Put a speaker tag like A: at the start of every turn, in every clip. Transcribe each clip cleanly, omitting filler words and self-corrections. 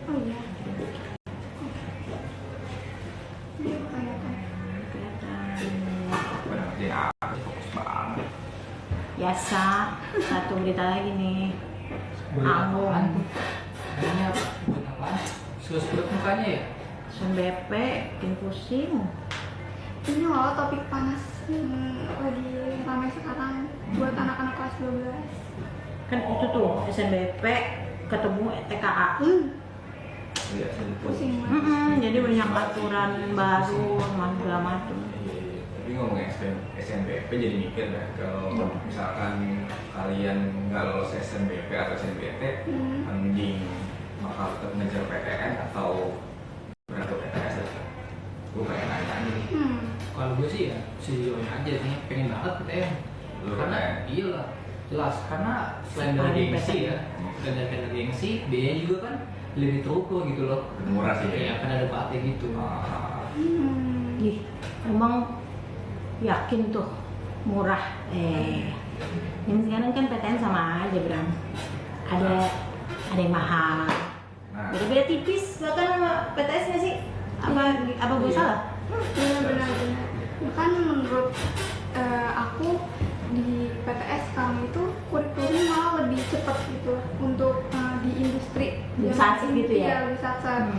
A: Oh iya. Iya kelihatan.
B: Benar dia fokus banget.
C: Biasa, satu berita lagi nih. Anggung.
D: Kayaknya buat apaan? Sulit mukanya ya?
C: BP, bikin pusing.
A: Ini loh topik panas yang lagi ramai sekarang buat anak-anak kelas 12.
C: Kan itu tuh SNBP ketemu TKA.
B: Iya,
A: Pusing banget.
C: Jadi banyak aturan baru, segala macam.
B: Tapi ngomongin SNBP jadi mikir deh, kalau misalkan kalian nggak lolos SNBP atau SNBT, mending bakal tetap ngejar PTN atau berangkat PTS aja. Gue kayak nanya nih.
D: Kalau gue sih ya sejujurnya aja sih pengen banget PTN. Karena iyalah jelas karena selain dari gengsi ya, selain dari gengsi, biayanya juga kan lebih terukur gitu loh.
B: Murah sih ya.
D: Kayak akan ada batik gitu.
C: Ih, emang yakin tuh murah. Yang sekarang kan PTN sama aja Bram. Ada yang mahal.
B: Nah,
C: Beda-beda tipis bahkan sama PTS nggak sih? Apa gue salah?
A: Benar. Bahkan menurut aku di PTS sekarang itu kurikulumnya malah lebih cepat gitu untuk di industri.
C: Lebih satsik gitu ya?
A: Iya, lebih satsat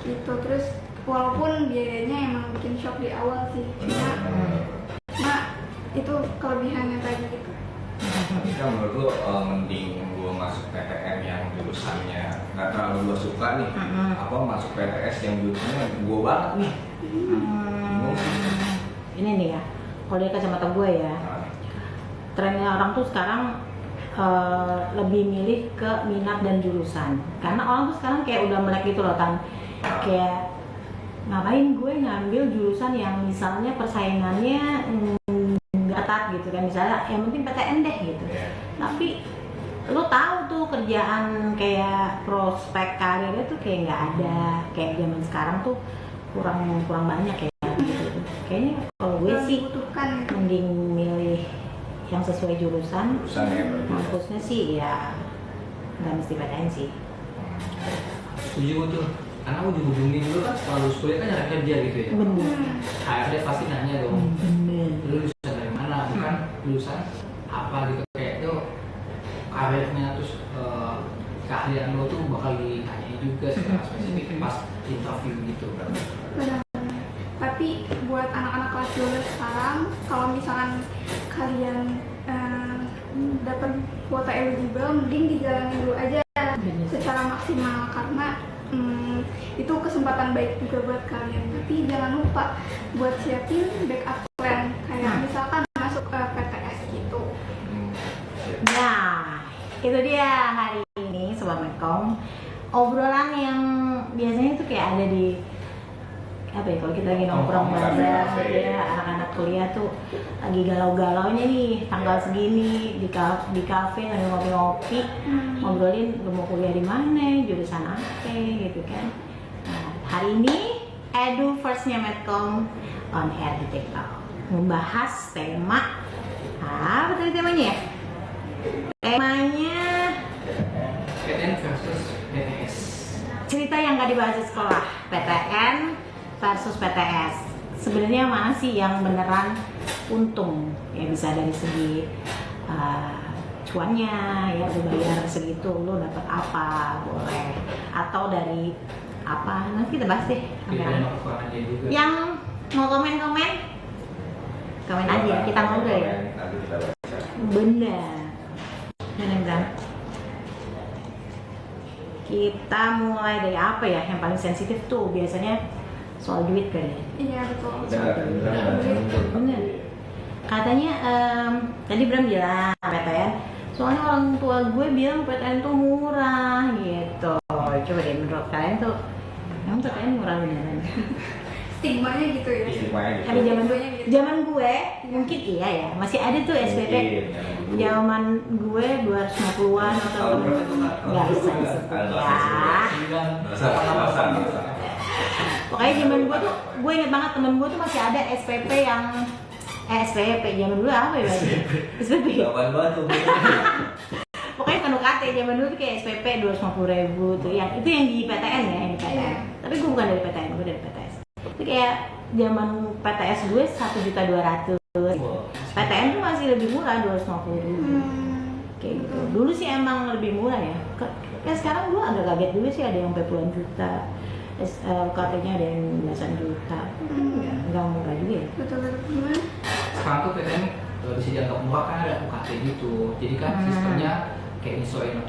A: gitu. Terus walaupun biayanya emang bikin shock di awal sih, cuma itu kelebihannya tadi gitu.
B: tapi kan menurut lu mending gue masuk PTN yang jurusannya nggak terlalu gue suka nih, apa masuk PTS yang jurusannya gue banget nih.
C: Ini nih ya, kalau dari kacamata gue ya, trennya orang tuh sekarang lebih milih ke minat dan jurusan. Karena orang tuh sekarang kayak udah melek gitu loh kan, kayak ngapain gue ngambil jurusan yang misalnya persaingannya ketat gitu kan, misalnya yang penting PTN deh gitu. Tapi lo tahu tuh kerjaan kayak prospek karirnya tuh kayak nggak ada, kayak zaman sekarang tuh kurang banyak ya gitu. Kayaknya kalau gue sih mending milih yang sesuai jurusan
B: Ya,
C: kampusnya sih ya nggak mesti PTN sih.
D: Setuju gue tuh. Karena ujung-ujungnya dulu kan setelah lulus kuliah kan nyari kerja gitu ya.
C: Bener.
D: HRD pasti nanya dong.
C: Bener.
D: Lu lulusan dari mana? Bukan lulusan apa gitu kayak itu karirnya terus keahlian lo tuh bakal ditanya juga secara spesifik pas interview gitu kan.
A: Benar. Tapi buat anak-anak kelas 12 sekarang, kalau misalkan kalian dapat kuota eligible, mending dijalani dulu aja secara maksimal karena itu kesempatan baik juga buat kalian. Tapi jangan lupa buat siapin backup plan kayak misalkan masuk ke PTS gitu.
C: Nah, itu dia hari ini Sobat Medcom, obrolan yang biasanya tuh kayak ada di apa ya, kalau kita lagi nongkrong bareng ya, anak-anak kuliah tuh lagi galau-galaunya nih tanggal segini di kafe lagi ngopi-ngopi, ngobrolin lu mau kuliah di mana, jurusan apa gitu kan. Nah, hari ini Edu Firstnya Medcom on air di TikTok membahas tema apa tadi temanya ya? Temanya
D: PTN versus PTS.
C: cerita yang gak dibahas di sekolah, PTN versus PTS. Sebenarnya mana sih yang beneran untung? Ya bisa dari segi cuannya, ya lu bayar segitu lu dapat apa, boleh. Atau dari apa, nanti kita bahas deh. Yang mau komen aja, kita ngobrol ya. Bener. Bener. Kita mulai dari apa ya? Yang paling sensitif tuh biasanya soal duit kali ya.
A: Iya betul.
C: Bener. Katanya tadi Bram bilang PTN, soalnya orang tua gue bilang PTN tuh murah gitu. Coba deh menurut kalian tuh, emang PTN murah beneran?
A: Stigmanya gitu ya.
C: Tapi zaman gue mungkin iya ya, masih ada tuh SPP. Zaman gue 250-an atau nggak bisa disebut ya. Pokoknya zaman gue tuh, gue inget banget temen gue tuh masih ada SPP yang SPP zaman dulu apa ya? SPP. Pokoknya bukan UKT, zaman dulu tuh kayak SPP 250.000 tuh, yang itu yang di PTN ya, yang di PTN.
A: Iya.
C: Tapi gue bukan dari PTN, gue dari PTS. Itu kayak zaman PTS gue 1.200.000. PTN tuh masih lebih murah 250.000. Kayak gitu. Dulu sih emang lebih murah ya. Kayak sekarang gue agak kaget juga sih, ada yang sampai puluhan juta. UKT-nya ada yang belasan juta. Enggak murah juga ya.
A: Betul gimana?
D: Sekarang tuh PTN bisa dianggap murah kan ada UKT gitu. Jadi kan sistemnya kayak nyesuaiin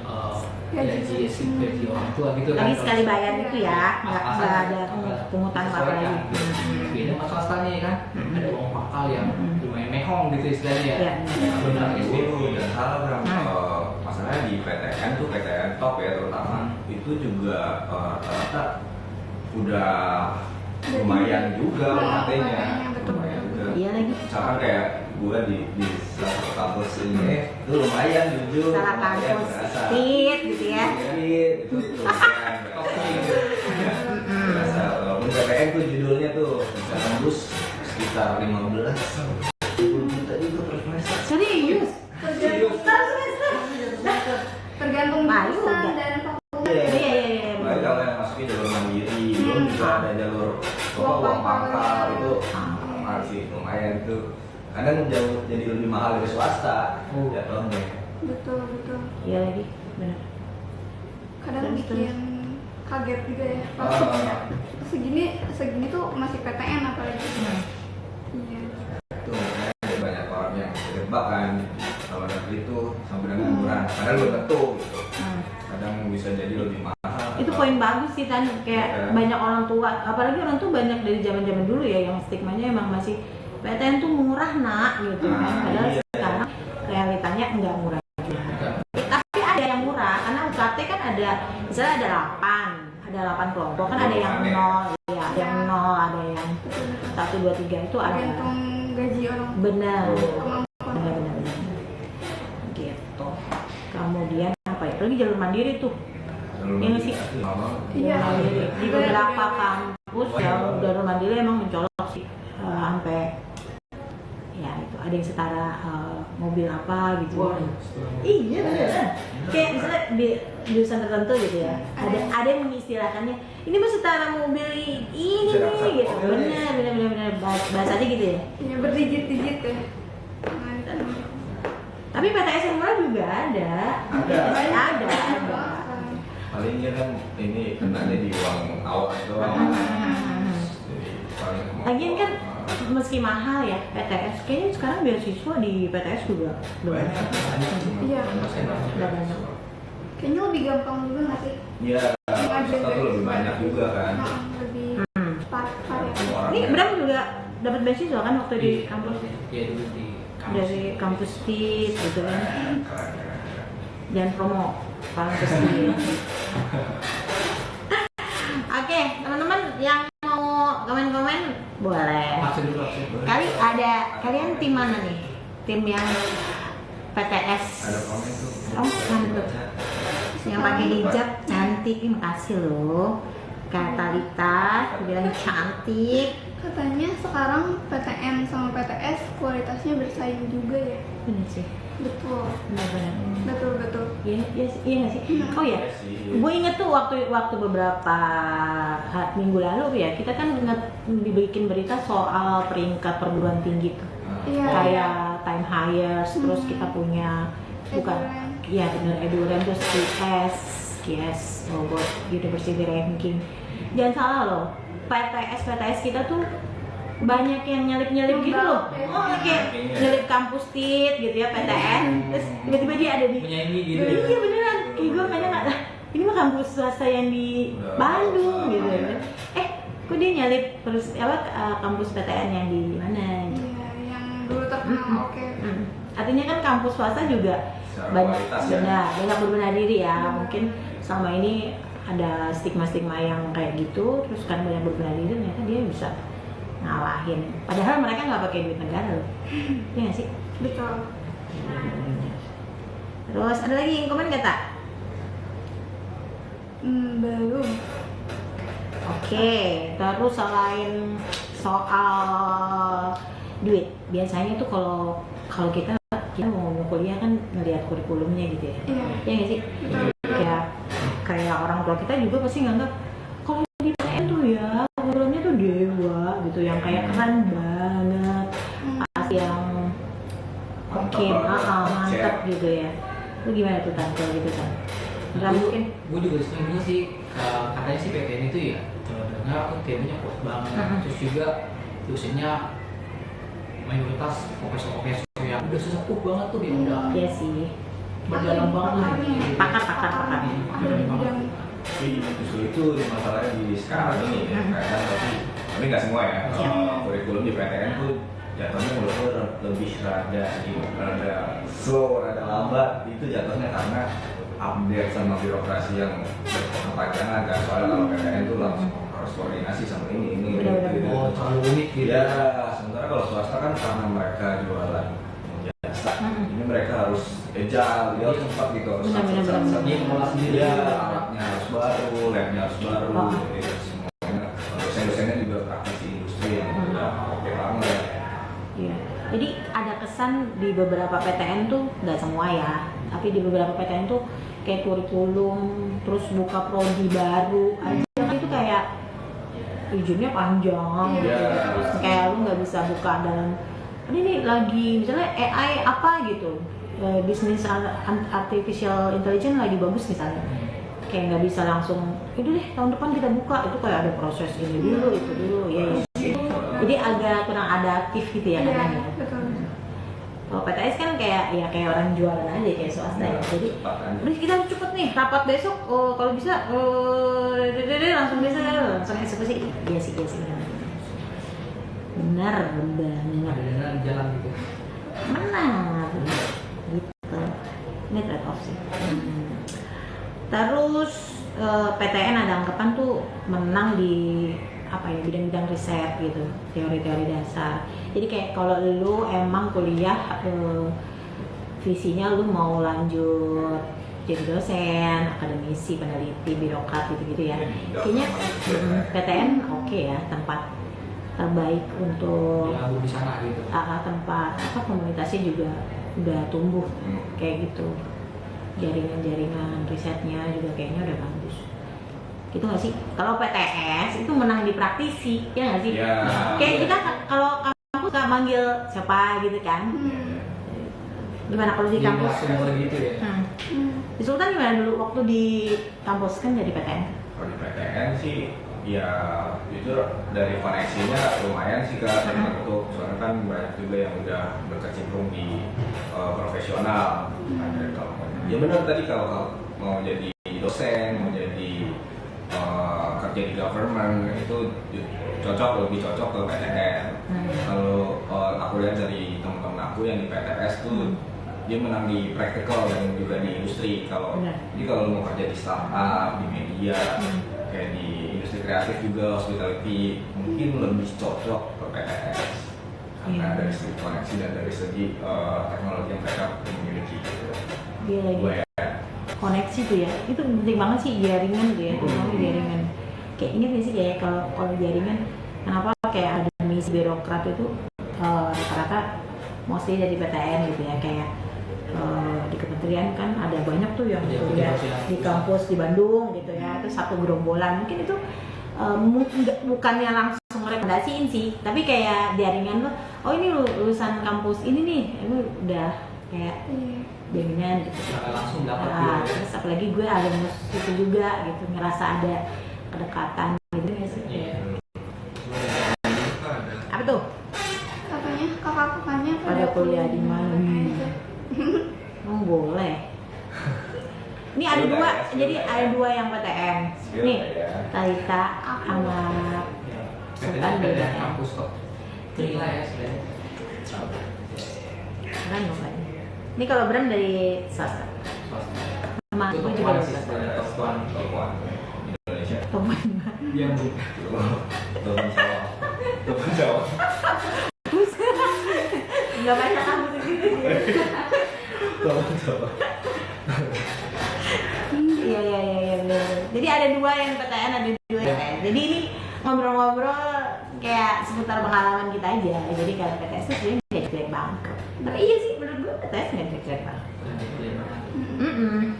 D: gaji orang tua gitu kan.
C: Lagi sekali bayar itu ya, nggak ada pungutan apa lagi.
D: Beda sama swastanya kan, ada uang pakal yang lumayan mehong gitu istilahnya ya.
B: Benar itu dan salah Bram. Masalahnya di PTN tuh PTN top ya terutama itu juga ternyata udah lumayan juga UKT-nya. Lumayan juga.
C: Iya lagi.
B: Misalkan kayak gue di salah satu kampus ini itu lumayan jujur.
C: Salah
B: lumayan
C: kampus,
B: berasa.
C: tit gitu ya.
B: Itu lumayan berasa. Walaupun PTN tuh judulnya tuh bisa tembus sekitar 15 10 juta juga per semester.
C: Serius?
A: Tergantung
C: Malu
A: jurusan
C: nggak?
A: dan fakultas.
C: Iya.
B: Baik kalau yang masuknya jalur mandiri, belum juga ada jalur uang pangkal itu masih lumayan tuh. Kadang jauh jadi lebih mahal dari swasta jatuhnya.
A: Betul.
C: Iya lagi, benar.
A: Kadang
C: Terus,
A: bikin kaget juga ya. Pas segini tuh masih PTN apalagi. Iya.
B: Itu makanya ada banyak orang yang terjebak kan kalau negeri itu sampai dengan murah. Padahal belum tentu gitu. Kadang bisa jadi lebih mahal.
C: Itu poin bagus sih Tan, kayak banyak orang tua, apalagi orang tua banyak dari zaman-zaman dulu ya yang stigmanya emang masih PTN tuh murah nak gitu kan. Padahal sekarang realitanya enggak murah juga. Tapi ada yang murah karena UKT kan ada misalnya ada 8 kelompok kan, ada yang 0 ya, ada yang 0, ada yang 1 2 3 itu ada.
A: Tergantung gaji orang.
C: Benar.
A: Kemampuan.
C: Benar. Gitu. Kemudian apa ya? Lagi jalur mandiri tuh. Ini sih.
A: Iya.
C: Di beberapa kampus yang jalur mandiri emang mencolok sih sampai ya itu ada yang setara mobil apa gitu. Iya beneran. Kayak misalnya di jurusan tertentu gitu ya. Ada yang mengistilahkannya ini mah setara mobil ini nih gitu. Bener bahasanya gitu ya.
A: Iya berdigit-digit ya.
C: Tapi PTS yang murah juga ada. Ada.
B: Palingnya kan ini kenanya di uang awal doang. Jadi paling
C: Lagian kan meski mahal ya PTS, kayaknya sekarang beasiswa di PTS juga udah banyak.
A: Iya.
C: Udah banyak.
A: Kayaknya lebih gampang juga nggak sih?
B: Iya, peserta tuh lebih banyak juga kan.
A: Lebih cepat variatif.
C: Ini Bram juga dapat beasiswa kan waktu di kampus?
D: Iya dulu di kampus.
C: Dari kampus TIS gitu kan. Jangan promo kampus TIS. Oke, teman-teman yang mau komen-komen boleh.
D: Absen dulu.
C: Kalian tim mana nih? Tim yang PTS.
B: Ada komen tuh.
C: Oh, mantap. Yang pakai hijab cantik, ini makasih loh. Kak Talita bilang cantik.
A: Katanya sekarang PTN sama PTS kualitasnya bersaing juga ya.
C: Bener sih,
A: Betul.
C: benar-benar.
A: Betul.
C: Iya nggak sih? Oh ya, gue inget tuh waktu beberapa minggu lalu ya, kita kan dibikin berita soal peringkat perguruan tinggi tuh.
A: Iya.
C: Kayak time hires, terus kita punya ya bener eduran, terus QS Bogor University Ranking. Jangan salah loh, PTS kita tuh banyak yang nyelip gitu loh. Oh, kayak nyelip kampus TIT gitu ya, PTN. Terus tiba-tiba dia ada di
D: Menyanyi gitu.
C: Iya beneran, kayak gue kadang nggak, ini mah kampus swasta yang di Bandung gitu. Kok dia nyelip terus kampus PTN yang di mana? Gitu.
A: Iya, yang dulu terkenal oke.
C: Artinya kan kampus swasta juga banyak berbenah diri ya. Mungkin selama ini ada stigma-stigma yang kayak gitu, terus kan banyak berbenah diri, ternyata dia bisa ngalahin. Padahal mereka nggak pakai duit negara loh. Iya nggak sih?
A: Betul.
C: Terus ada lagi yang komen nggak, Tak?
A: Belum.
C: Oke, terus selain soal duit, biasanya tuh kalau kita mau kuliah kan ngelihat kurikulumnya gitu ya.
A: Iya.
C: Ya nggak sih? Kayak orang tua kita juga pasti nganggap kalau di PTN tuh ya kurikulumnya tuh dewa gitu, yang kayak keren banget, pasti yang oke, mantap gitu ya. Lu gimana tuh Tan kalau gitu Tan? Nggak mungkin.
D: Gue juga setuju sih, katanya sih PTN itu ya dengar aku temanya kuat banget, terus juga dosennya mayoritas profesor-profesor yang udah sesepuh banget tuh, dia udah
C: Iya sih.
D: berdalam banget lah gitu.
C: Pakar.
A: Ahli bidang.
B: Tapi justru itu masalahnya di sekarang ini ya, kadang tapi nggak semua ya. Kurikulum di PTN tuh jatuhnya menurut lebih rada slow, rada lambat. Itu jatuhnya karena update sama birokrasi yang berkepanjangan kan. Soalnya kalau PTN tuh langsung harus koordinasi sama ini.
D: Oh, terlalu unik gitu.
B: Ya, sementara kalau swasta kan karena mereka jualan jasa, ini mereka harus agile, dia harus cepat gitu, harus
C: Benar.
D: Dia ngolah sendiri.
B: Ya, alatnya harus baru, labnya harus baru, jadi semuanya dosen-dosennya juga praktisi industri yang udah oke banget.
C: Iya. Jadi ada kesan di beberapa PTN tuh, nggak semua ya, tapi di beberapa PTN tuh kayak kurikulum, terus buka prodi baru aja itu kayak izinnya panjang gitu. Terus kayak lu nggak bisa buka dalam ini lagi misalnya AI apa gitu, bisnis artificial intelligence lagi bagus misalnya, kayak nggak bisa langsung itu deh tahun depan kita buka, itu kayak ada proses ini dulu itu dulu ya. Jadi agak kurang adaptif gitu ya
A: Iya,
C: kadang ya.
A: betul.
C: Kalau PTS kan kayak orang jualan aja kayak swasta ya. Jadi udah kita harus cepet nih rapat besok, kalau bisa langsung eksekusi. Iya sih benar.
D: Benar jalan gitu.
C: Benar gitu. Ini trade off sih. Terus PTN ada anggapan tuh menang di bidang-bidang riset gitu, teori-teori dasar. Jadi kayak kalau lu emang kuliah visinya lu mau lanjut jadi dosen, akademisi, peneliti, birokrat gitu-gitu ya. Kayaknya PTN oke ya, tempat terbaik untuk
D: Ya, di sana gitu.
C: tempat komunitasnya juga udah tumbuh kayak gitu. Jaringan risetnya juga kayaknya udah bagus. Gitu nggak sih? Kalau PTS itu menang di praktisi, ya nggak sih?
B: Ya.
C: Kayak kita kalau kampus nggak manggil siapa gitu kan? Gimana kalau di kampus?
D: Gitu ya.
C: Di Sultan gimana dulu waktu di kampus kan jadi PTN?
B: Kalau di PTN sih ya jujur dari koneksinya lumayan sih Kak, terbentuk. Soalnya kan banyak juga yang udah berkecimpung di profesional. Ya benar tadi kalau mau jadi dosen, mau jadi kerja di government itu lebih cocok ke PTN. Kalau aku lihat dari teman-teman aku yang di PTS tuh dia menang di praktikal dan juga di industri. Jadi kalau mau kerja di startup, di media, kayak di industri kreatif juga, hospitality, mungkin lebih cocok ke PTS karena dari segi koneksi dan dari segi teknologi yang mereka memiliki.
C: Dia lagi koneksi tuh ya, itu penting banget sih, jaringan tuh ya, jaringan. Kayak inget nih sih kayak kalau jaringan, kenapa kayak akademisi birokrat itu rata-rata mostly dari PTN gitu ya, kayak di kementerian kan ada banyak tuh yang kuliah di kampus di Bandung gitu ya, itu satu gerombolan. Mungkin itu bukannya langsung rekomendasiin sih, tapi kayak jaringan tuh, oh ini lulusan kampus ini nih, ini udah kayak jaminan gitu.
D: Langsung dapat.
C: Terus apalagi gue alumnus itu juga gitu, ngerasa ada kedekatan gitu ya sih. Apa tuh?
A: Katanya kakak-kakaknya
C: Pada kuliah di mana? Boleh. Ini ada dua, jadi ada dua yang PTN. Nih, Talita sama Sultan beda ya.
D: Kampus kok. Gila ya sebenarnya.
C: Kan bukan. Ini kalau Bram dari swasta. Sama gue juga dari swasta.
B: Indonesia.
C: Topan.
D: Yang
B: Teman Jawa.
C: Enggak banyak kampus di situ.
B: Teman Jawa.
C: Iya benar. Jadi ada dua yang PTN, ada dua yang PTN. Jadi ini ngobrol-ngobrol kayak seputar pengalaman kita aja. Jadi kalau PTS itu sebenarnya jelek banget. Tapi iya sih menurut gue PTS nggak jelek banget.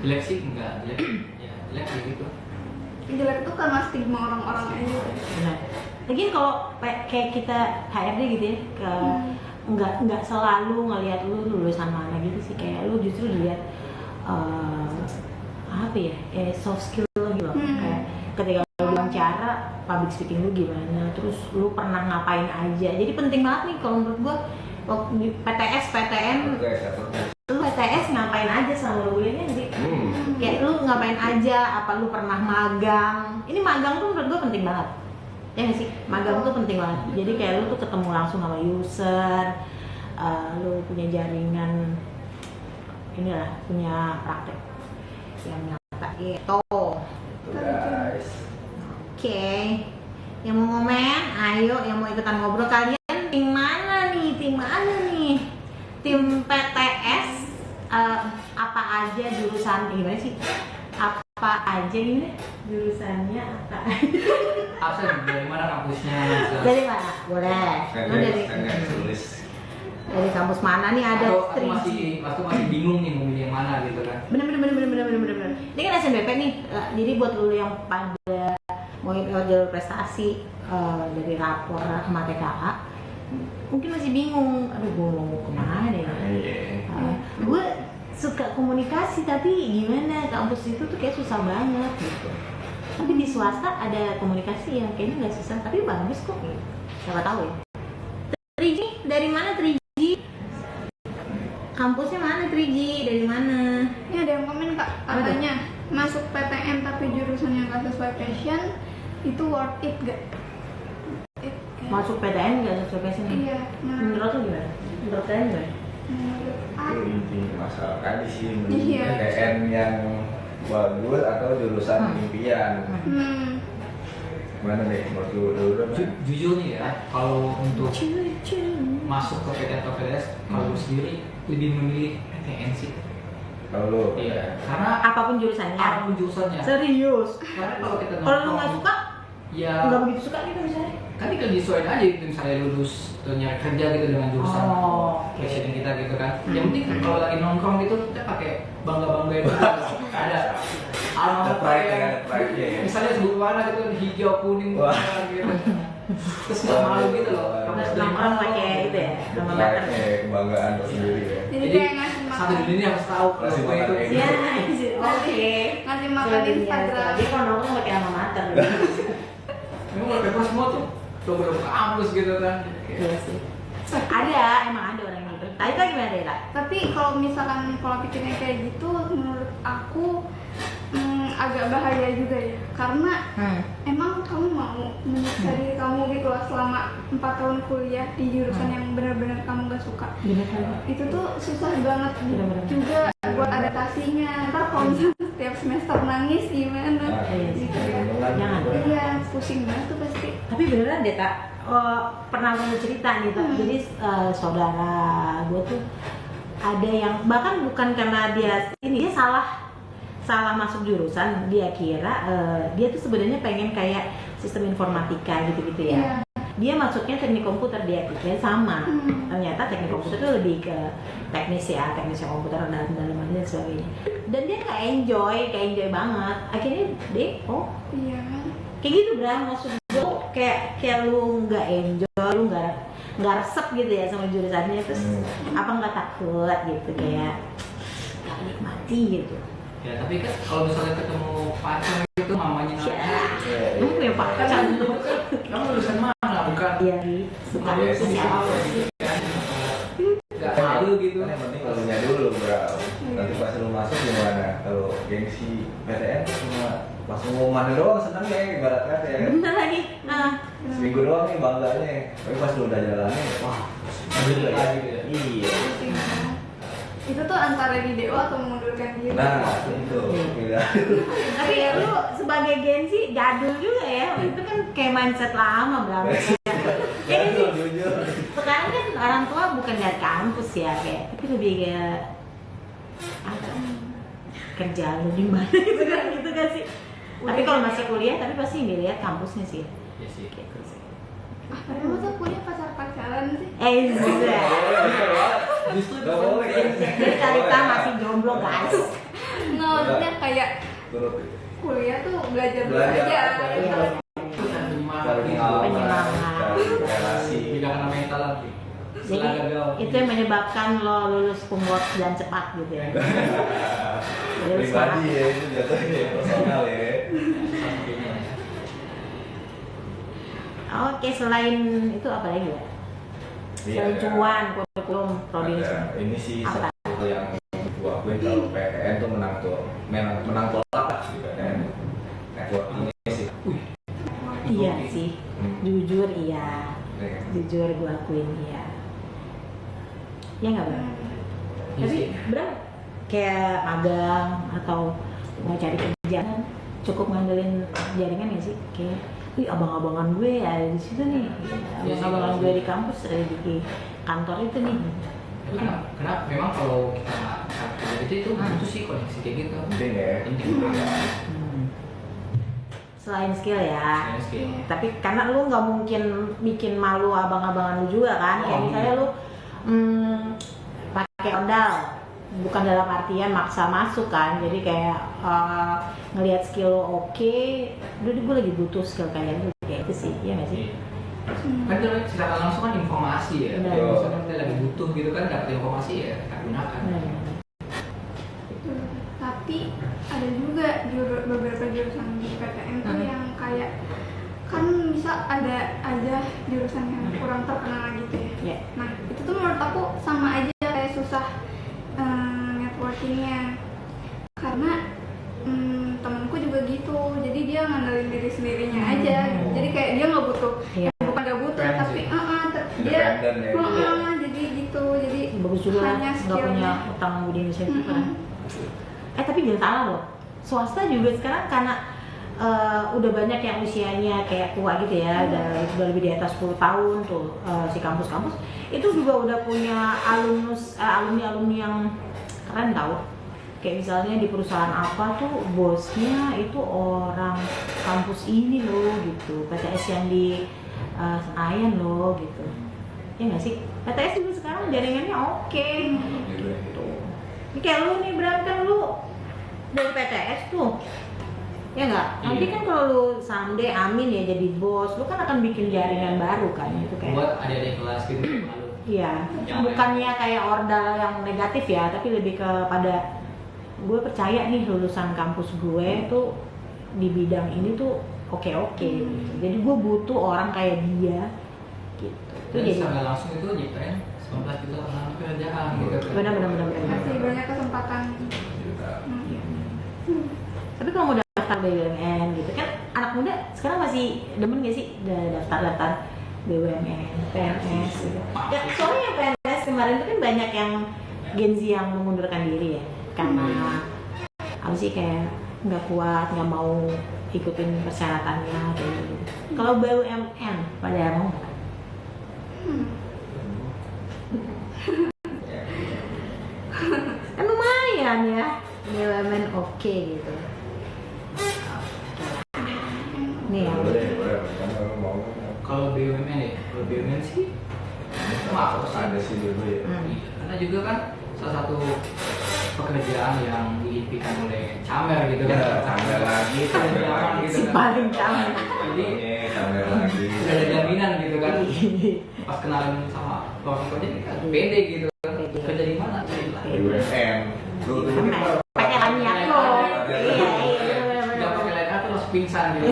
D: jelek sih enggak, jelek ya jelek kayak gitu.
A: Jelek itu karena stigma orang-orang aja.
C: Benar. Lagian kalau kayak kita HRD gitu ya, nggak selalu ngelihat lu lulusan mana gitu sih, kayak lu justru dilihat apa ya, soft skill lu gitu loh. Kayak ketika lu wawancara public speaking lu gimana, terus lu pernah ngapain aja. Jadi penting banget nih kalau menurut gua waktu di PTS, PTN, lu PTS ngapain aja sama lu kuliahnya sih? Kayak lu ngapain aja, apa lu pernah magang? Ini magang tuh menurut gua penting banget. Ya nggak sih? Magang tuh penting banget. Jadi kayak lu tuh ketemu langsung sama user, lu punya jaringan, inilah punya praktek yang nyata gitu.
B: Guys.
C: Oke, yang mau ngomen, ayo. Yang mau ikutan ngobrol, kalian tim mana nih? Tim mana nih? Tim PTS, apa aja jurusan, gimana sih? Apa aja ini jurusannya apa?
D: Absen dari mana kampusnya?
C: Dari mana? Boleh. Lu dari kampus mana nih? Ada
D: Aku masih bingung nih mau milih yang mana gitu kan.
C: Bener. Ini kan SNBP nih, jadi buat lu yang pada mau jalur prestasi dari rapor sama TKA, mungkin masih bingung. Aduh, gue mau kemana ya? Gue suka komunikasi tapi gimana, kampus itu tuh kayak susah banget gitu. Tapi di swasta ada komunikasi yang kayaknya nggak susah tapi bagus kok gitu. Siapa tahu ya. Triji dari mana Triji? Kampusnya mana Triji? Dari mana?
A: Ini ada yang komen Kak, katanya masuk PTN tapi jurusan yang gak sesuai passion itu worth it gak?
C: Masuk PTN nggak sesuai passion?
A: Iya.
C: Menurut lu gimana? Menurut kalian gimana?
A: Menurut
B: Itu
A: aku
B: inti masalah tadi sih,
A: Iya.
B: PTN yang bagus atau jurusan impian. Mana deh menurut lu dulu?
D: Jujur nih ya, kalau untuk masuk ke PTN atau PTS, kalau gue sendiri lebih memilih PTN sih.
B: Kalau lu?
D: Iya, karena
C: Apapun jurusannya.
D: apapun jurusannya.
C: Serius?
D: Karena kalau kita
C: Kalau lu nggak suka,
D: ya
C: nggak begitu suka gitu misalnya?
D: kan tinggal disesuaikan aja gitu, misalnya lulus atau nyari kerja gitu dengan jurusan passion kita gitu kan. Yang penting kalau lagi nongkrong gitu kita pakai bangga itu ada
B: Ada pride ya.
D: misalnya sebut warna gitu hijau kuning
B: Wah.
D: gitu terus nggak malu gitu loh
C: Terus nongkrong pakai itu ya, nama mater.
B: Kebanggaan tersendiri ya.
A: Jadi kayak ngasih
D: satu
A: makan.
D: dunia harus tahu kalau
B: Ngasih
D: gue itu
B: makan
C: Iya,
A: Ngasih ngasih makan di Instagram.
C: Dia kalau nongkrong pakai nama mater.
D: memang kalau paper semua tuh logo kampus gitu kan.
C: Iya sih. Ada, emang ada orang gitu. Tadi kan gimana Dela?
A: Tapi kalau misalkan pola pikirnya kayak gitu, menurut aku agak bahaya juga ya. Karena emang kamu mau menyiksa diri kamu gitu lah selama 4 tahun kuliah di jurusan yang benar-benar kamu gak suka.
C: Bener kan?
A: Itu tuh susah banget
C: Bener-bener.
A: juga buat adaptasinya. Ntar kalau misalnya setiap semester nangis gimana?
C: Iya sih.
A: Gitu ya.
C: Jangan.
A: Iya, pusing banget tuh pasti.
C: Tapi beneran deh Kak, pernah gue cerita nih Kak. Jadi saudara gue tuh ada yang bahkan bukan karena dia salah masuk jurusan, dia kira dia tuh sebenarnya pengen kayak sistem informatika gitu-gitu ya.
A: Iya.
C: Dia masuknya teknik komputer, dia pikir sama. Ternyata teknik komputer itu lebih ke teknis komputer dan dan sebagainya. Dan dia nggak enjoy banget. Akhirnya dia
A: Iya kan?
C: kayak gitu Bram, maksud gue kayak lu nggak enjoy, lu nggak resep gitu ya sama jurusannya, terus apa nggak takut gitu, kayak nggak nikmati gitu.
D: Ya tapi kan kalau misalnya ketemu pacar itu mamanya nanya,
C: Lu punya pacar dulu?
D: kamu lulusan mana? Bukan
C: Iya, suka
B: Iya
C: itu
B: sih.
C: siapa?
D: nggak malu gitu.
B: Kan yang penting kalau dulu bro. Nanti pas lu masuk gimana? Kalau gengsi PTN cuma pas pengumuman doang seneng ya, ibarat kata ya.
C: Bener lagi.
B: Seminggu doang nih bangganya. Tapi pas lu udah jalannya, wah,
D: Gitu ya.
B: iya.
A: Pusing banget. Itu tuh antara di DO atau mengundurkan diri.
B: Nah, itu. Beda.
C: Tapi ya lu sebagai gensi jadul juga ya. Itu kan kayak mindset lama Bram. Kayak gitu.
B: Jujur.
C: Sekarang kan orang tua bukan dari kampus ya, kayak tapi lebih kayak apa, kerja lu di mana gitu kan sih. Tapi kalau masih kuliah tapi pasti yang dilihat kampusnya sih.
D: Ya sih.
C: Gitu sih.
A: Padahal masa kuliah pacaran sih?
C: Zah.
D: Justru
B: Gak boleh kan?
C: Jadi Kalita masih jomblo guys.
A: Nggak, maksudnya kayak
B: turut
A: kuliah tuh belajar
B: belajar
A: aja.
C: Iya.
B: cari
C: Penyemangat.
B: pengalaman, cari relasi.
D: Tidak kena mental lagi.
C: Jadi
D: Setelah gagal.
C: itu yang menyebabkan lo lulus pembuat dan cepat gitu ya. Jadi lu semangat.
B: Pribadi ya itu jatuhnya ya, personal ya.
C: Oke, selain itu apa lagi ya?
B: Iya,
C: Selain
B: ada-
C: cuan, kurikulum, provinsi.
B: ada. Ini sih
C: Apa?
B: satu yang gua akuin kalau PTN tuh menang tolak lah gitu kan. Networkingnya sih.
C: Iya sih, jujur iya.
B: Ya.
C: Jujur gue akuin iya. Ya nggak Bang?
D: Iya
C: Tapi
D: sih.
C: Bram kayak magang atau mau cari kerjaan cukup ngandelin jaringan nggak sih? Kayak, wih abang-abangan gue ada di situ nih,
D: Iya sih,
C: abang-abangan
D: kalau
C: gue
D: sih.
C: di kampus ada di kantor itu nih.
D: Karena memang kalau kita kerja itu butuh sih koneksi kayak gitu.
B: Penting ya.
D: Penting ya.
C: Hmm. Selain skill ya.
D: Selain skill.
C: Tapi karena lu nggak mungkin bikin malu abang-abangan lu juga kan, kayak
D: Oh,
C: misalnya lu pakai modal, bukan dalam artian maksa masuk kan, jadi kayak ngelihat skill lu oke, udah gue lagi butuh skill kayak itu sih, ya nggak sih?
D: Kan itu secara langsung kan informasi ya.
C: Benar.
D: Kalau misalkan kita lagi butuh gitu kan dapat informasi ya kita gunakan.
A: Tapi ada juga beberapa jurusan di PTN tuh yang kayak kan bisa ada aja jurusan yang kurang terkenal gitu ya.
C: Ya.
A: Nah itu tuh menurut aku sama aja kayak susah networkingnya, karena temenku juga gitu, jadi dia ngandelin diri sendirinya aja. Jadi kayak dia nggak butuh,
C: Iya.
A: bukan nggak butuh,
D: Friends
A: tapi
D: ya.
A: dia
B: Independen ya.
A: jadi gitu, jadi
C: Bagus juga lah,
A: hanya
C: nggak punya
A: skillnya.
C: utang budi Indonesia itu kan.
A: Mm-mm.
C: Tapi jangan salah loh, swasta juga sekarang karena udah banyak yang usianya kayak tua gitu ya, udah lebih di atas 10 tahun tuh si kampus-kampus itu juga udah punya alumni yang keren tau. Kayak misalnya di perusahaan apa tuh bosnya itu orang kampus ini loh gitu, PTS yang di Senayan loh gitu. Ya nggak sih? PTS juga sekarang jaringannya oke.
B: Gitu.
C: Ini kayak lu nih Bram, kan lu dari PTS tuh, ya nggak? Nanti
D: Iya.
C: kan kalau lu someday amin ya jadi bos, lu kan akan bikin jaringan baru kan, itu kayak.
D: Buat adik-adik kelas gitu malu.
C: Iya, bukannya kayak ordal yang negatif ya, tapi lebih kepada gue percaya nih lulusan kampus gue tuh di bidang ini tuh oke. Jadi gue butuh orang kayak dia gitu. Itu
D: Dan
C: jadi
D: secara langsung itu JPN 19 juta orang pekerjaan gitu.
C: benar.
A: Masih banyak kesempatan.
C: Tapi kalau mau daftar BUMN gitu kan, anak muda sekarang masih demen gak sih daftar BUMN, PNS gitu. Ya, soalnya yang PNS kemarin itu kan banyak yang Gen Z yang mengundurkan diri ya, karena apa sih kayak nggak kuat, nggak mau ikutin persyaratannya kayak gitu. Kalau BUMN pada mau nggak? Kan lumayan ya, BUMN oke gitu. Nih ya.
B: Boleh. Kamu mau?
D: Kalau BUMN ya, kalau BUMN sih maaf
B: Ada sih dulu ya.
D: karena juga kan salah satu pekerjaan yang diimpikan oleh Camer gitu kan.
B: Ya, camer lagi
D: Si
B: kan.
C: paling camer.
B: Jadi camer lagi.
D: Udah ada jaminan gitu kan. Pas kenalan sama orang kerja kita pede gitu kan.
C: Pede.
D: Kerja di mana?
B: BUMN. Dulu tuh
C: Sama ya? Pakai lanyard lo. Iya,
D: Nggak
C: bener.
D: pakai lain atau langsung pingsan gitu.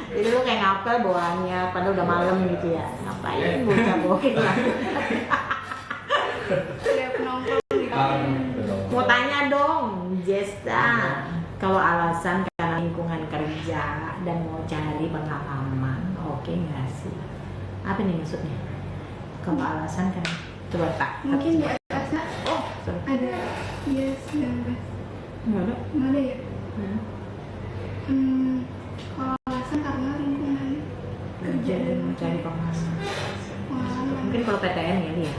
C: Jadi lu kayak ngapel bawahnya, padahal udah malam gitu ya. Ngapain bocah bokeh lah.
A: Kayak penongkrong gitu.
C: Mau tanya dong, Jesta. Kalau alasan karena lingkungan kerja dan mau cari pengalaman, oke nggak sih? Apa nih maksudnya? Kalau alasan kan, coba tak.
A: Mungkin di atasnya
C: Oh, sorry.
A: ada dia 19.
C: Nggak ada.
A: Nggak ada ya?
C: Hmm.
A: Kalau alasan karena lingkungan kerja dan
C: Mau cari pengalaman.
A: pengalaman.
C: Mungkin kalau PTN ya dia.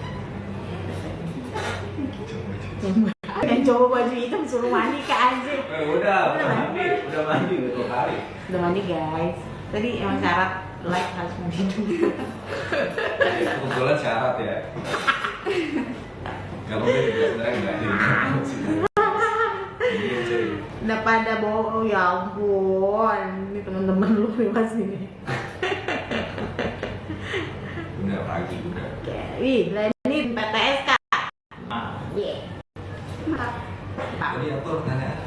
C: Yang coba baju hitam suruh mandi ke Anjir.
B: Udah mandi udah 2 kali.
C: Udah mandi guys. Tadi emang syarat like harus mandi dulu.
B: Kebetulan syarat ya. Kalau dia juga sebenarnya nggak jadi. Jadi
C: Udah pada bawa, ya ampun, ini teman-teman lu nih pas ini.
B: Udah pagi udah.
C: Oke, wih, ini PTS kak. Iya.
B: Jadi apa pertanyaan?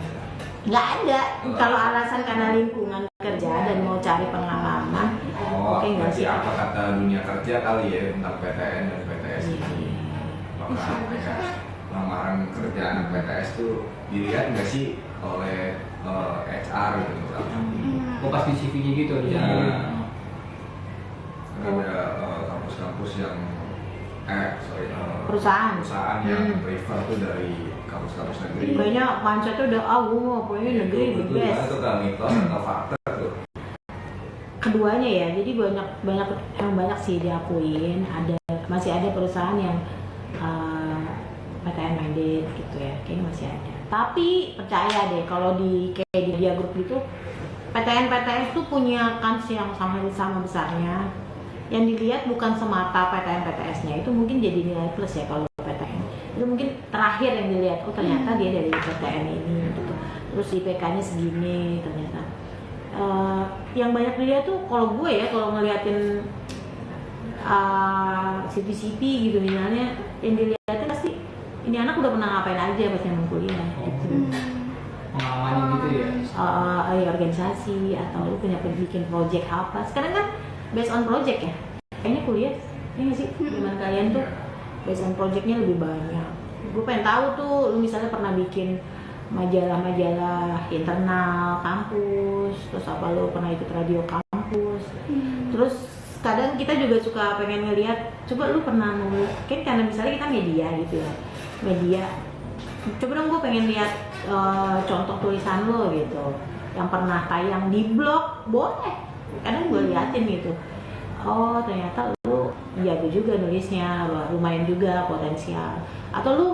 C: Nggak ada. Kalau alasan karena lingkungan kerja dan mau cari pengalaman, oke nggak
B: berarti
C: sih?
B: apa kata dunia kerja kali ya tentang PTN dan PTS itu? Apakah kayak lamaran kerja anak PTS tuh dilihat nggak sih oleh HR gitu misalnya?
D: Oh pas di CV-nya gitu di
B: Nah, ada kampus-kampus yang perusahaan yang prefer tuh dari kampus-kampus negeri.
C: Kayaknya mindsetnya udah gue mau pokoknya negeri the
B: Betul,
C: best.
B: itu kan mitos atau fakta tuh?
C: Keduanya ya, jadi banyak sih diakuin. Masih ada perusahaan yang PTN minded gitu ya, kayaknya masih ada. Tapi percaya deh kalau kayak di dia grup itu PTN PTS tuh punya kans yang sama besarnya. Yang dilihat bukan semata PTN PTS-nya, itu mungkin jadi nilai plus ya kalau PTN. Itu mungkin terakhir yang dilihat, oh ternyata dia dari PTN ini gitu. Terus IPK-nya segini ternyata. Yang banyak dilihat tuh kalau gue ya, kalau ngeliatin CV gitu misalnya, yang dilihatin pasti ini anak udah pernah ngapain aja pas emang kuliah gitu.
D: Pengalamannya gitu ya.
C: Organisasi atau lu punya bikin project apa. Sekarang kan based on project ya. Kayaknya kuliah ini nggak sih zaman kalian tuh based on projectnya lebih banyak. Gue pengen tahu tuh lu misalnya pernah bikin majalah-majalah internal kampus, terus apa lu pernah ikut radio kampus. Terus kadang kita juga suka pengen ngelihat, coba lu pernah nulis, kan karena misalnya kita media gitu ya, media, coba dong gue pengen lihat contoh tulisan lo gitu, yang pernah tayang di blog, boleh, kadang gue liatin gitu, oh ternyata lu jago juga nulisnya, lumayan juga potensial, atau lu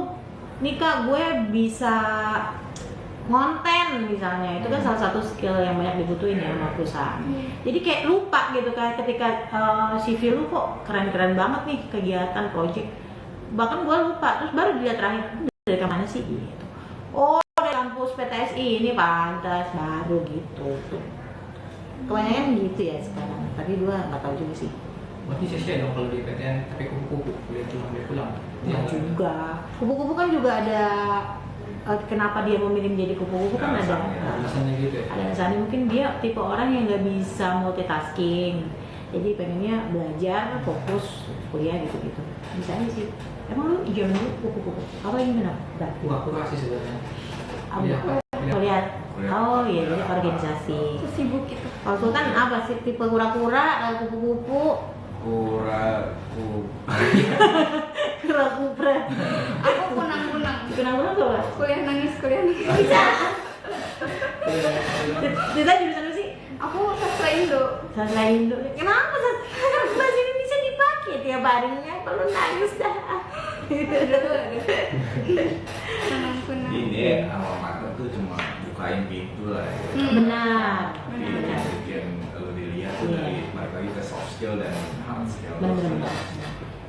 C: nih kak gue bisa konten misalnya, itu kan salah satu skill yang banyak dibutuhin ya sama perusahaan. Jadi kayak lupa gitu kan ketika CV lu kok keren-keren banget nih kegiatan project, bahkan gue lupa, terus baru dilihat terakhir dari kemana sih gitu. Oh dari kampus PTSI ini pantas baru gitu. Kebanyakan gitu ya sekarang, tapi gue nggak tahu juga sih.
D: Berarti sia-sia dong kalau di PTN tapi kupu-kupu kuliah pulang.
C: Ya juga. Kupu-kupu kan juga ada. Kenapa dia memilih menjadi kupu-kupu kan ada
D: alasannya gitu ya.
C: Ada alasannya, mungkin dia tipe orang yang nggak bisa multitasking, jadi pengennya belajar fokus kuliah gitu-gitu. Bisa aja sih. Emang lu jangan dulu kupu-kupu apa yang benar?
D: Pura-pura sih sebenarnya.
C: Kuliah. Oh iya, jadi organisasi.
A: Sibuk gitu.
C: Kalau Sultan apa sih, tipe kura-kura atau kupu-kupu? Kura-kura.
A: Aku kunang-kunang.
C: Kunang-kunang tuh apa?
A: Kuliah nangis.
C: Bisa. Kita jurusan apa sih?
A: Aku sastra Indo.
C: Sastra Indo. Kenapa bahasa Indonesia dipakai tiap harinya? Kalau nangis dah.
A: Kunang-kunang.
B: Ini awal mater tuh cuma bukain pintu lah ya.
C: Benar.
B: Tapi yang bikin lo dilihat tuh dari balik lagi ke soft skill dan hard skill.
C: Benar.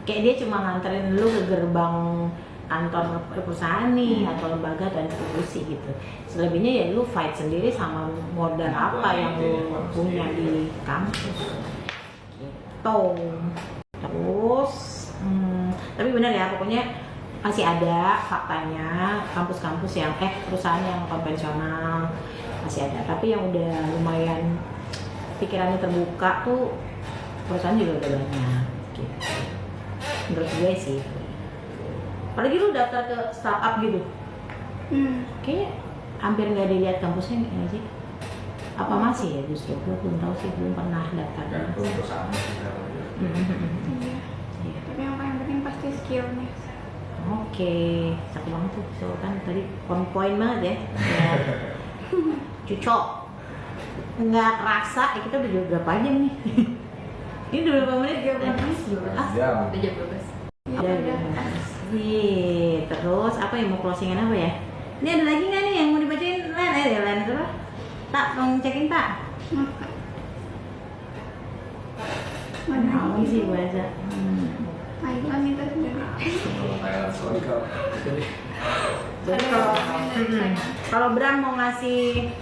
C: Kayak dia cuma nganterin lu ke gerbang kantor perusahaan nih atau lembaga atau institusi gitu. Selebihnya ya lu fight sendiri sama modal apa yang lu punya di kampus. Gitu. Terus, tapi benar ya, pokoknya masih ada faktanya kampus-kampus yang perusahaan yang konvensional masih ada. Tapi yang udah lumayan pikirannya terbuka tuh perusahaan juga udah banyak. Gitu. Menurut gue sih. Apalagi lu daftar ke startup gitu, kayaknya hampir nggak dilihat kampusnya nggak sih? Apa masih ya justru? Gue belum tahu sih, belum pernah daftar.
B: Tergantung sama sih.
A: Iya. Tapi yang paling penting pasti skillnya.
C: Oke, satu banget tuh. So kan tadi poin banget ya. Cucok. Nggak kerasa, kita udah berapa jam nih? Ini udah berapa menit?
B: Jam.
A: Udah jam 12.
C: Udah. Terus apa yang mau closingan apa ya? Ini ada lagi nggak nih yang mau dibacain? Len apa? Tak, tolong cekin tak. Mana sih bahasa?
A: Ayo minta sendiri.
B: Sorry kalau
C: Jadi kalau Bram mau ngasih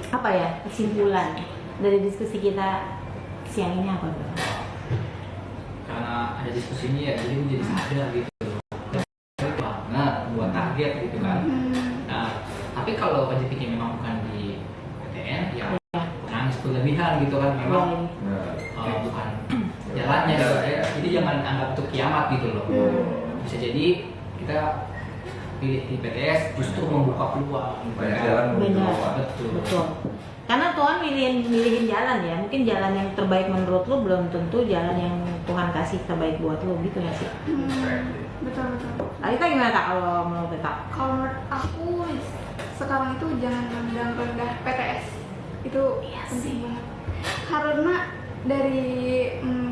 C: apa ya kesimpulan dari diskusi kita siang ini apa Bram?
D: Karena ada diskusi ini ya, jadi gue jadi sadar gitu loh. Banget buat target gitu kan. Nah, tapi kalau rezekinya memang bukan di PTN, ya nangis berlebihan gitu kan, memang bukan jalannya gitu ya. Jadi jangan anggap itu kiamat gitu loh. Bisa jadi kita pilih di PTS justru membuka peluang.
B: Banyak jalan menuju
C: Benar.
B: keluar.
C: Betul. Karena Tuhan milihin jalan ya. Mungkin jalan yang terbaik menurut lu belum tentu jalan yang Tuhan kasih terbaik buat lu gitu ya sih.
A: Betul.
C: Alita gimana Kak kalau menurut Kak?
A: Kalau menurut aku sekarang itu jangan memandang rendah PTS. Itu penting banget. Karena dari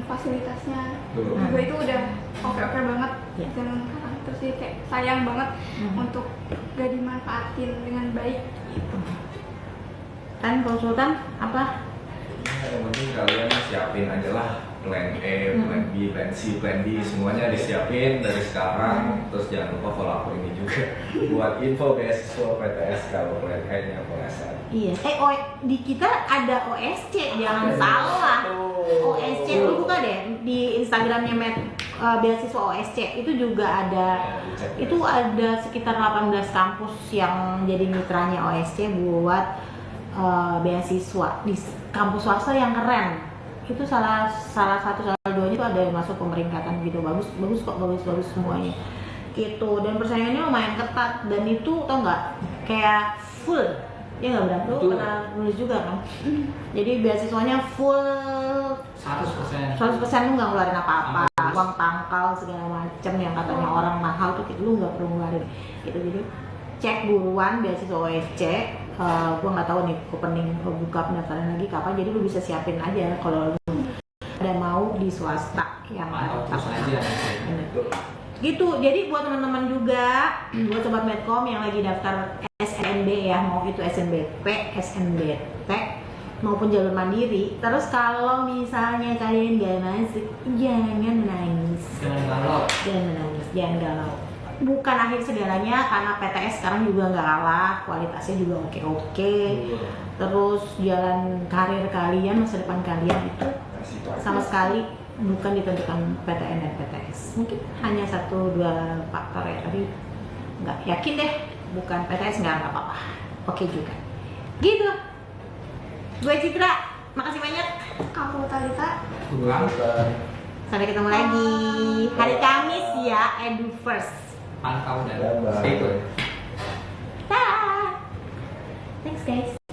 A: fasilitasnya juga itu udah oke banget zaman sekarang. Terus sih kayak sayang banget untuk gak dimanfaatin dengan baik.
C: Kan konsultan apa?
B: Yang penting kalian siapin aja lah plan E, plan B, plan C, plan D, semuanya disiapin dari sekarang. Terus jangan lupa follow aku ini juga buat info beasiswa PTS kalau plan E-nya polasan.
C: Iya. Di kita ada OSC, jangan salah. OSC lu buka deh di Instagramnya beasiswa OSC itu juga ada. Itu ada sekitar 18 kampus yang jadi mitranya OSC buat beasiswa di kampus swasta yang keren. Itu salah satu salah duanya itu ada yang masuk pemeringkatan gitu. Bagus semuanya gitu, dan persaingannya lumayan ketat, dan itu tau nggak kayak full ya nggak berarti lu pernah nulis juga kan. Jadi beasiswanya full 100% lu nggak ngeluarin apa-apa, uang pangkal segala macem yang katanya orang mahal tuh lu nggak perlu ngeluarin gitu. Jadi cek buruan beasiswa OSC. Gue nggak tahu nih opening buka pendaftaran lagi kapan, jadi lu bisa siapin aja kalau lu ada mau di swasta yang
D: terus aja
C: gitu. Jadi buat teman-teman juga, buat sobat Medcom yang lagi daftar SNB ya, mau itu SNBP, SNBT maupun jalur mandiri. Terus kalau misalnya kalian gak masuk, jangan menangis, jangan galau. Bukan akhir segalanya, karena PTS sekarang juga nggak kalah, kualitasnya juga oke. Terus jalan karir kalian, masa depan kalian itu sama sekali bukan ditentukan PTN dan PTS. Mungkin hanya 1-2 faktor ya, tapi nggak yakin deh. Bukan PTS nggak apa-apa, oke juga. Gitu. Gue Citra, makasih banyak.
A: Aku Talita.
C: Sampai ketemu lagi hari Kamis ya, Edu First.
D: Pantau dan
B: Bye-bye.
D: stay tune.
C: Bye. Thanks guys.